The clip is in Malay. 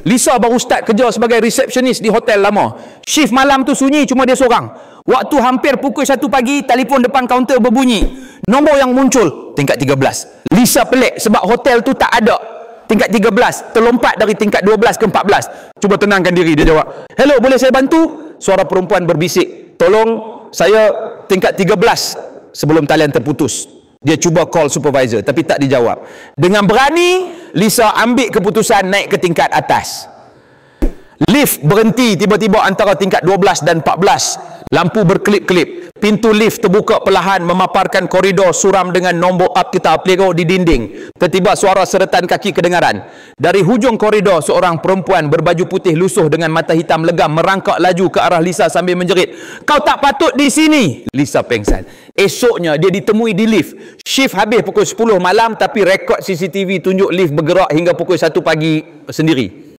Lisa baru start kerja sebagai resepsionis di hotel lama. Shift malam tu sunyi, cuma dia seorang. Waktu hampir pukul 1 pagi, telefon depan kaunter berbunyi. Nombor yang muncul, tingkat 13. Lisa pelik sebab hotel tu tak ada tingkat 13. Terlompat dari tingkat 12 ke 14. Cuba tenangkan diri, dia jawab. Hello, boleh saya bantu? Suara perempuan berbisik. Tolong, saya tingkat 13 sebelum talian terputus. Dia cuba call supervisor tapi tak dijawab. Dengan berani, Lisa ambil keputusan naik ke tingkat atas. Lift berhenti tiba-tiba antara tingkat 12 dan 14. Lampu berkelip-kelip. Pintu lift terbuka perlahan memaparkan koridor suram dengan nombor up kita pelero di dinding. Tiba-tiba suara seretan kaki kedengaran. Dari hujung koridor, seorang perempuan berbaju putih lusuh dengan mata hitam legam merangkak laju ke arah Lisa sambil menjerit, "Kau tak patut di sini!" Lisa pengsan. Esoknya dia ditemui di lift. Shift habis pukul 10 malam tapi rekod CCTV tunjuk lift bergerak hingga pukul 1 pagi sendiri.